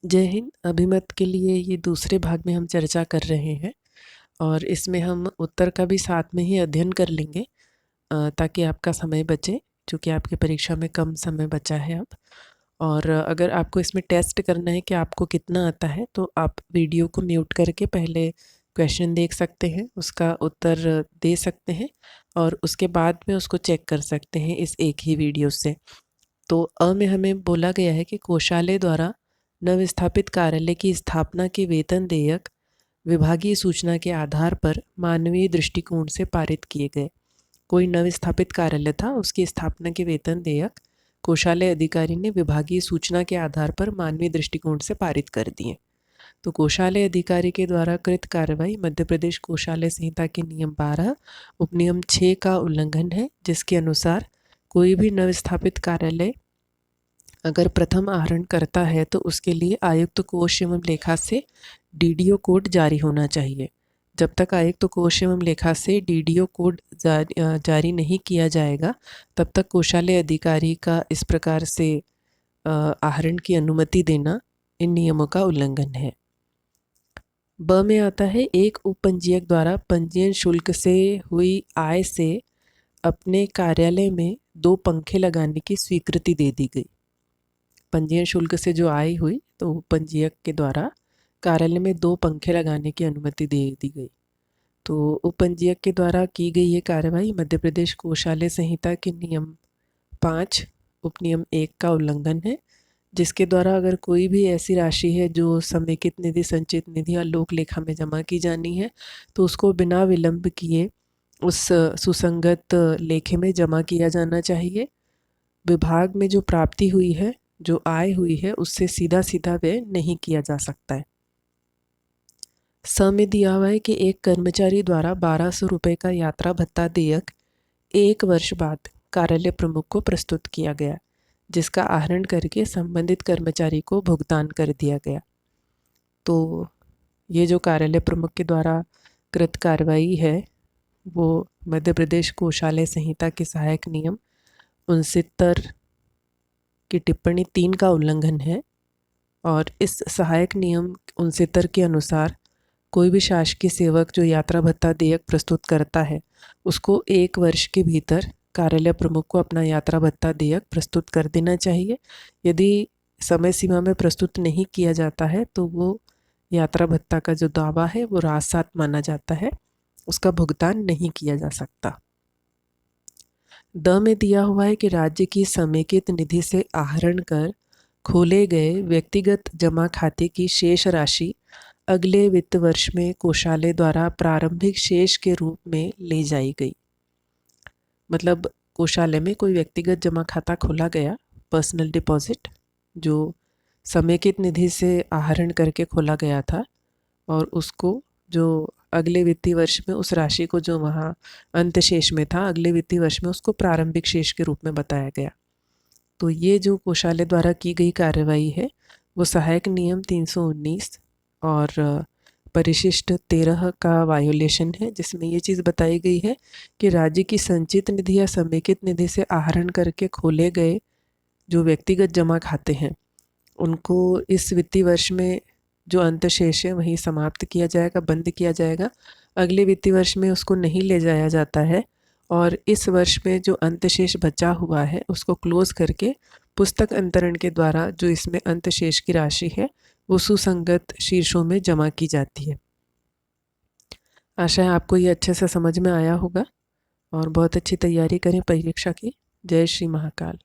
जय हिंद। अभिमत के लिए ये दूसरे भाग में हम चर्चा कर रहे हैं और इसमें हम उत्तर का भी साथ में ही अध्ययन कर लेंगे ताकि आपका समय बचे, क्योंकि आपकी परीक्षा में कम समय बचा है अब। और अगर आपको इसमें टेस्ट करना है कि आपको कितना आता है, तो आप वीडियो को म्यूट करके पहले क्वेश्चन देख सकते हैं, उसका उत्तर दे सकते हैं और उसके बाद में उसको चेक कर सकते हैं इस एक ही वीडियो से। तो में हमें बोला गया है कि कोषालय द्वारा नवस्थापित कार्यालय की स्थापना के वेतन देयक विभागीय सूचना के आधार पर मानवीय दृष्टिकोण से पारित किए गए। कोई नवस्थापित कार्यालय था, उसकी स्थापना के वेतन देयक कोषालय अधिकारी ने विभागीय सूचना के आधार पर मानवीय दृष्टिकोण से पारित कर दिए। तो कोषालय अधिकारी के द्वारा कृत कार्रवाई मध्य प्रदेश कोषालय संहिता के नियम 12 उपनियम 6 का उल्लंघन है, जिसके अनुसार कोई भी नवस्थापित कार्यालय अगर प्रथम आहरण करता है तो उसके लिए आयुक्त कोष एवं लेखा से डीडीओ कोड जारी होना चाहिए। जब तक आयुक्त कोष एवं लेखा से डीडीओ कोड जारी नहीं किया जाएगा, तब तक कोषालय अधिकारी का इस प्रकार से आहरण की अनुमति देना इन नियमों का उल्लंघन है। ब में आता है, एक उपपंजीयक द्वारा पंजीयन शुल्क से हुई आय से अपने कार्यालय में 2 पंखे लगाने की स्वीकृति दे दी गई। पंजीयन शुल्क से जो आय हुई तो उपपंजीयक के द्वारा कार्यालय में 2 पंखे लगाने की अनुमति दे दी गई। तो उपपंजीयक के द्वारा की गई ये कार्रवाई मध्य प्रदेश कोषालय संहिता के नियम 5 उपनियम 1 का उल्लंघन है, जिसके द्वारा अगर कोई भी ऐसी राशि है जो समेकित निधि, संचित निधि या लोक लेखा में जमा की जानी है, तो उसको बिना विलंब किए उस सुसंगत लेखे में जमा किया जाना चाहिए। विभाग में जो प्राप्ति हुई है, जो आय हुई है, उससे सीधा सीधा व्यय नहीं किया जा सकता है। स में दिया हुआ है कि एक कर्मचारी द्वारा 1200 रुपये का यात्रा भत्ता देयक 1 वर्ष बाद कार्यालय प्रमुख को प्रस्तुत किया गया, जिसका आहरण करके संबंधित कर्मचारी को भुगतान कर दिया गया। तो ये जो कार्यालय प्रमुख के द्वारा कृत कार्रवाई है, वो मध्य प्रदेश कोषालय संहिता के सहायक नियम 69 की टिप्पणी 3 का उल्लंघन है। और इस सहायक नियम 69 के अनुसार कोई भी शासकीय सेवक जो यात्रा भत्ता देयक प्रस्तुत करता है, उसको 1 वर्ष के भीतर कार्यालय प्रमुख को अपना यात्रा भत्ता देयक प्रस्तुत कर देना चाहिए। यदि समय सीमा में प्रस्तुत नहीं किया जाता है तो वो यात्रा भत्ता का जो दावा है वो राजसात माना जाता है, उसका भुगतान नहीं किया जा सकता। द में दिया हुआ है कि राज्य की समेकित निधि से आहरण कर खोले गए व्यक्तिगत जमा खाते की शेष राशि अगले वित्त वर्ष में कोषालय द्वारा प्रारंभिक शेष के रूप में ले जाई गई। मतलब कोषालय में कोई व्यक्तिगत जमा खाता खोला गया, पर्सनल डिपॉजिट, जो समेकित निधि से आहरण करके खोला गया था, और उसको जो अगले वित्तीय वर्ष में उस राशि को जो वहाँ अंत शेष में था, अगले वित्तीय वर्ष में उसको प्रारंभिक शेष के रूप में बताया गया। तो ये जो कोषालय द्वारा की गई कार्रवाई है वो सहायक नियम 319 और परिशिष्ट 13 का वायोलेशन है, जिसमें ये चीज़ बताई गई है कि राज्य की संचित निधि या समेकित निधि से आहरण करके खोले गए जो व्यक्तिगत जमा खाते हैं, उनको इस वित्तीय वर्ष में जो अंत शेष है वहीं समाप्त किया जाएगा, बंद किया जाएगा। अगले वित्तीय वर्ष में उसको नहीं ले जाया जाता है और इस वर्ष में जो अंत शेष बचा हुआ है उसको क्लोज करके पुस्तक अंतरण के द्वारा जो इसमें अंत शेष की राशि है वो सुसंगत शीर्षों में जमा की जाती है। आशा है आपको ये अच्छे से समझ में आया होगा और बहुत अच्छी तैयारी करें परीक्षा की। जय श्री महाकाल।